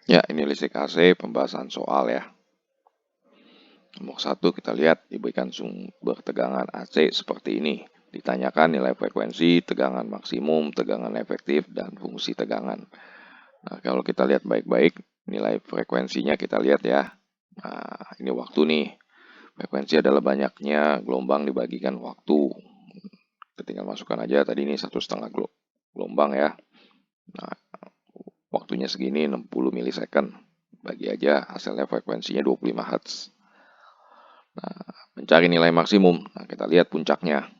Ya, ini listrik AC pembahasan soal ya. Nomor 1 kita lihat diberikan sumber tegangan AC seperti ini. Ditanyakan nilai frekuensi, tegangan maksimum, tegangan efektif, dan fungsi tegangan. Nah, kalau kita lihat baik-baik, nilai frekuensinya kita lihat ya. Nah, ini waktu nih. Frekuensi adalah banyaknya gelombang dibagikan waktu. Kita tinggal masukkan aja, tadi ini 1,5 gelombang ya. Nah, waktunya segini 60 milisecond. Bagi aja hasilnya frekuensinya 25 Hz. Nah, mencari nilai maksimum. Nah, kita lihat puncaknya.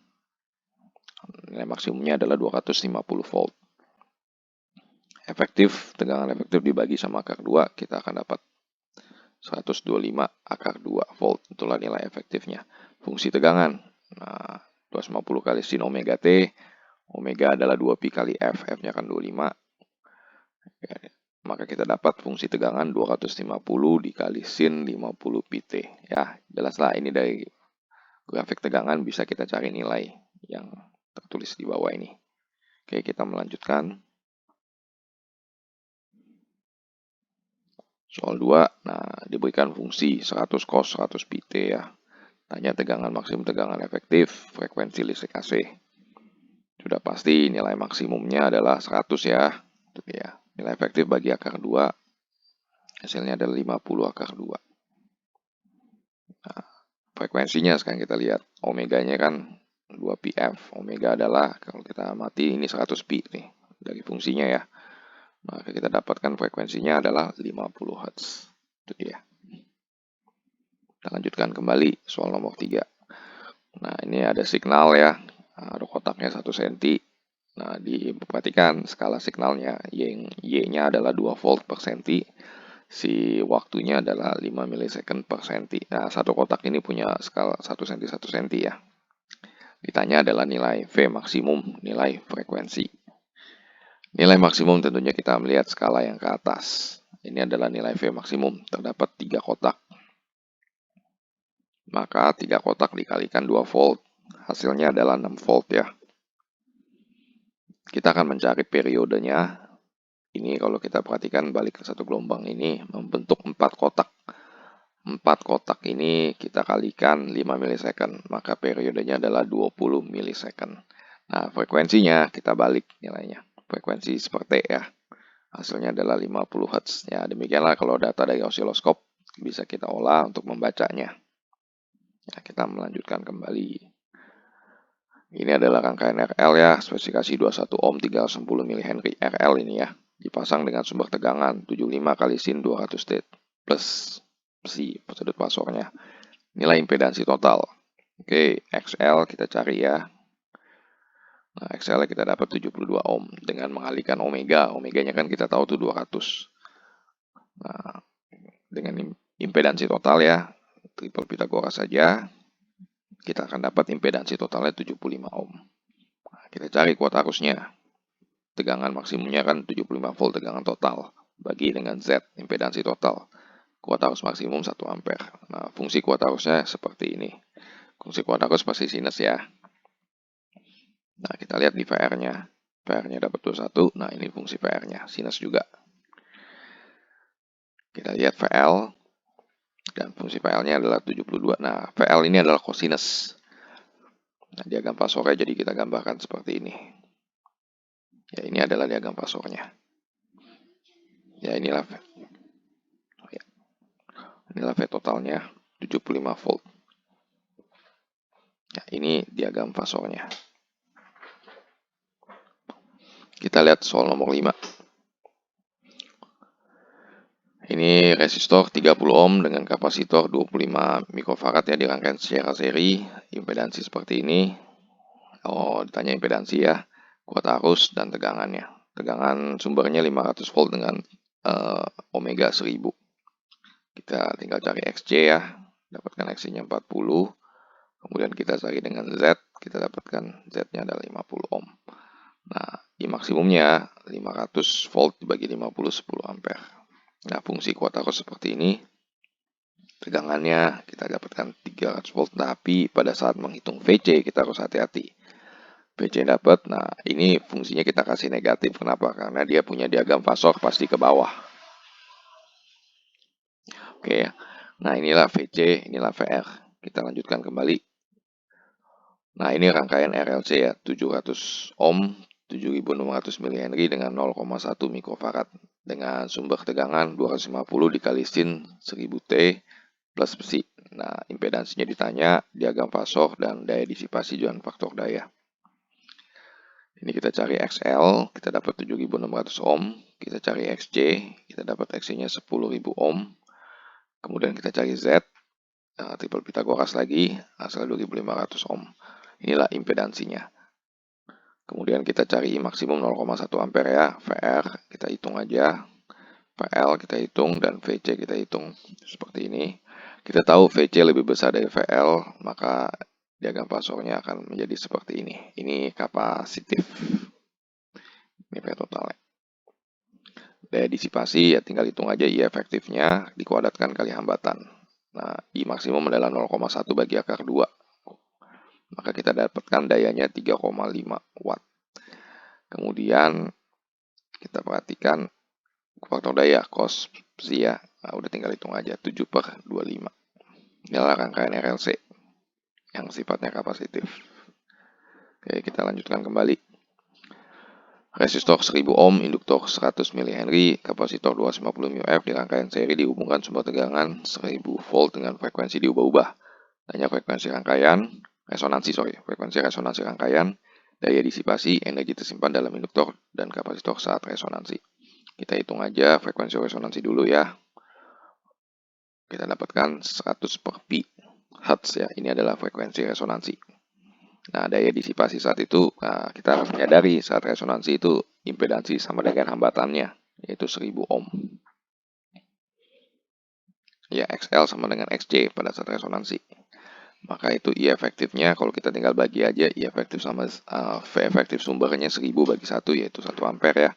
Nilai maksimumnya adalah 250 volt. Tegangan efektif dibagi sama akar 2, kita akan dapat 125 akar 2 volt. Itulah nilai efektifnya. Fungsi tegangan. Nah, 250 kali sin omega T. Omega adalah 2pi kali F. F-nya kan 25. Maka kita dapat fungsi tegangan 250 dikali sin 50 pt. Ya, jelaslah ini dari grafik tegangan bisa kita cari nilai yang tertulis di bawah ini. Oke, kita melanjutkan. Soal 2, nah diberikan fungsi 100 cos 100 pt ya. Tanya tegangan maksimum, tegangan efektif, frekuensi listrik AC. Sudah pasti nilai maksimumnya adalah 100 ya. Itu dia. Nilai efektif bagi akar 2, hasilnya adalah 50 akar 2. Nah, frekuensinya sekarang kita lihat. Omeganya kan 2πf. Omega adalah, kalau kita amati ini 100 pi nih, dari fungsinya ya. Maka kita dapatkan frekuensinya adalah 50 Hz. Itu dia. Kita lanjutkan kembali soal nomor 3. Nah, ini ada signal ya. Ada kotaknya 1 cm. Nah, diperhatikan skala signalnya. Y-nya adalah 2 volt per senti. Si waktunya adalah 5 milisecond per senti. Nah, satu kotak ini punya skala 1 cm 1 cm ya. Ditanya adalah nilai V maksimum, nilai frekuensi. Nilai maksimum tentunya kita melihat skala yang ke atas. Ini adalah nilai V maksimum. Terdapat 3 kotak. Maka 3 kotak dikalikan 2 volt. Hasilnya adalah 6 volt ya. Kita akan mencari periodenya. Ini kalau kita perhatikan balik ke satu gelombang ini membentuk 4 kotak. 4 kotak ini kita kalikan 5 milisecond. Maka periodenya adalah 20 milisecond. Nah, frekuensinya kita balik nilainya. Frekuensi seperti ya. Hasilnya adalah 50 Hz. Ya, demikianlah kalau data dari osiloskop bisa kita olah untuk membacanya. Ya, kita melanjutkan kembali. Ini adalah rangkaian RL ya, spesifikasi 21 ohm 310 mH RL ini ya. Dipasang dengan sumber tegangan 75 kali sin 200 T plus si sudut pasornya. Nilai impedansi total. Oke, XL kita cari ya. Nah, XL kita dapat 72 ohm dengan mengalihkan omega. Omeganya kan kita tahu tuh 200. Nah, dengan impedansi total ya, triple Pythagoras saja, kita akan dapat impedansi totalnya 75 ohm. Nah, kita cari kuat arusnya. Tegangan maksimumnya kan 75 volt tegangan total. Bagi dengan Z, impedansi total. Kuat arus maksimum 1 ampere. Nah, fungsi kuat arusnya seperti ini. Fungsi kuat arus pasti sinus ya. Nah, kita lihat di VR-nya. VR-nya dapat 21. Nah, ini fungsi VR-nya. Sinus juga. Kita lihat VL. Dan fungsi VL-nya adalah 72. Nah, VL ini adalah kosinus. Nah, diagram pasornya jadi kita gambarkan seperti ini. Ya, ini adalah diagram pasornya. Ya, inilah V totalnya 75 volt. Nah, ini diagram fasornya. Kita lihat soal nomor 5. Ini resistor 30 ohm dengan kapasitor 25 mikrofarad ya, dirangkaikan secara seri. Impedansi seperti ini. Oh, ditanya impedansi ya. Kuat arus dan tegangannya. Tegangan sumbernya 500 volt dengan omega 1000. Kita tinggal cari XC ya. Dapatkan XC-nya 40. Kemudian kita cari dengan Z. Kita dapatkan Z-nya adalah 50 ohm. Nah, I maksimumnya 500 volt dibagi 50, 10 ampere. Nah, fungsi kuat arus seperti ini. Tegangannya kita dapatkan 300 volt, tapi pada saat menghitung VC kita harus hati-hati. VC dapat, nah ini fungsinya kita kasih negatif. Kenapa? Karena dia punya diagram fasor pasti ke bawah. Oke ya. Nah, inilah VC, inilah VR. Kita lanjutkan kembali. Nah, ini rangkaian RLC ya, 700 ohm, 7600 mH dengan 0,1 mikrofarad dengan sumber tegangan 250 dikali sin 1000 T plus besi. Nah, impedansinya ditanya, diagram fasor dan daya disipasi dan faktor daya. Ini kita cari XL, kita dapat 7600 ohm, kita cari XC, kita dapat XC-nya 10.000 ohm. Kemudian kita cari Z, triple Pitagoras lagi, hasil 2500 ohm. Inilah impedansinya. Kemudian kita cari maksimum 0,1 ampere ya, VR kita hitung aja, PL kita hitung, dan VC kita hitung. Seperti ini. Kita tahu VC lebih besar dari VL, maka diagram fasornya akan menjadi seperti ini. Ini kapasitif. Ini V totalnya. Daya disipasi ya tinggal hitung aja I efektifnya dikuadratkan kali hambatan. Nah, I maksimum adalah 0,1 bagi akar 2. Maka kita dapatkan dayanya 3,5 watt. Kemudian kita perhatikan faktor daya cos psi ya. Nah, udah tinggal hitung aja 7/25. Inilah rangkaian RLC yang sifatnya kapasitif. Oke, kita lanjutkan kembali. Resistor 1000 ohm, induktor 100 mH, kapasitor 250 mF di rangkaian seri dihubungkan sumber tegangan 1000 volt dengan frekuensi diubah-ubah. Tanya frekuensi rangkaian, frekuensi resonansi rangkaian, daya disipasi, energi tersimpan dalam induktor dan kapasitor saat resonansi. Kita hitung aja frekuensi resonansi dulu ya. Kita dapatkan 100 per pi Hertz ya. Ini adalah frekuensi resonansi. Nah, daya disipasi saat itu, kita harus menyadari saat resonansi itu impedansi sama dengan hambatannya, yaitu 1000 ohm. Ya, XL sama dengan XC pada saat resonansi. Maka itu I efektifnya, kalau kita tinggal bagi aja, I efektif sama V efektif sumbernya 1000 bagi 1, yaitu 1 ampere ya.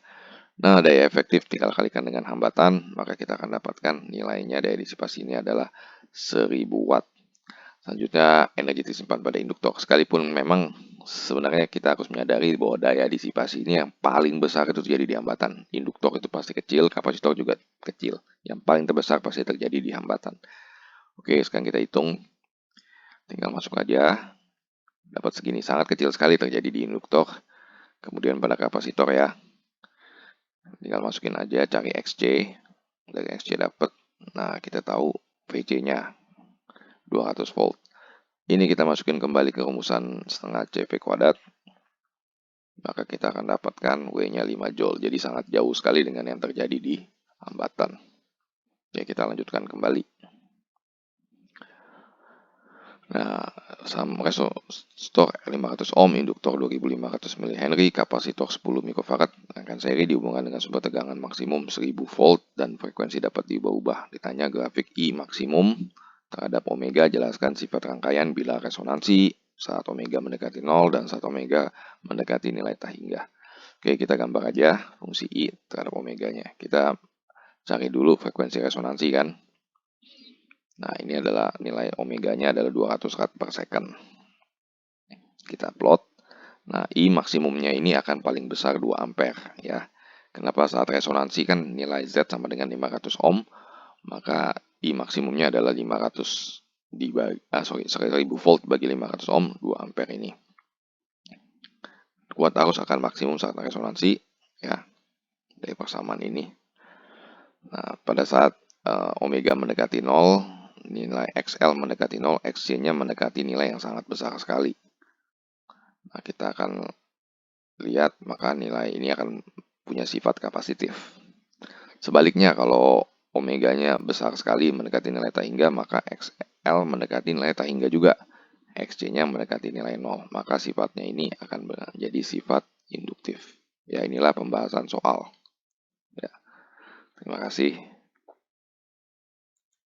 Nah, daya efektif tinggal kalikan dengan hambatan, maka kita akan dapatkan nilainya daya disipasi ini adalah 1000 watt. Selanjutnya, energi disimpan pada induktor. Sekalipun memang sebenarnya kita harus menyadari bahwa daya disipasi ini yang paling besar itu terjadi di hambatan. Induktor itu pasti kecil, kapasitor juga kecil. Yang paling terbesar pasti terjadi di hambatan. Oke, sekarang kita hitung. Tinggal masuk aja. Dapat segini, sangat kecil sekali terjadi di induktor. Kemudian pada kapasitor ya. Tinggal masukin aja, cari XC. Dari XC dapat. Nah, kita tahu VC-nya 200 volt. Ini kita masukin kembali ke rumusan setengah CV kuadrat. Maka kita akan dapatkan W-nya 5 joule. Jadi sangat jauh sekali dengan yang terjadi di hambatan. Ya, kita lanjutkan kembali. Nah, resistor 500 ohm, induktor 2500 mH, kapasitor 10 mikrofarad, rangkaian seri dihubungkan dengan sumber tegangan maksimum 1000 volt dan frekuensi dapat diubah-ubah. Ditanya grafik I maksimum terhadap omega, jelaskan sifat rangkaian bila resonansi saat omega mendekati 0 dan saat omega mendekati nilai tak hingga. Oke, kita gambar aja fungsi I terhadap omeganya. Kita cari dulu frekuensi resonansi kan. Nah, ini adalah nilai omeganya adalah 200 rad per second. Kita plot. Nah, I maksimumnya ini akan paling besar 2 ampere ya. Kenapa? Saat resonansi kan nilai Z sama dengan 500 ohm, maka I maksimumnya adalah 500 1000 volt bagi 500 ohm, 2 ampere ini. Kuat arus akan maksimum saat resonansi ya. Dari persamaan ini. Nah, pada saat omega mendekati 0, nilai XL mendekati 0, XC-nya mendekati nilai yang sangat besar sekali. Nah, kita akan lihat, maka nilai ini akan punya sifat kapasitif. Sebaliknya, kalau omeganya besar sekali mendekati nilai tak hingga, maka XL mendekati nilai tak hingga juga. XC-nya mendekati nilai 0, maka sifatnya ini akan menjadi sifat induktif. Ya, inilah pembahasan soal. Ya, terima kasih.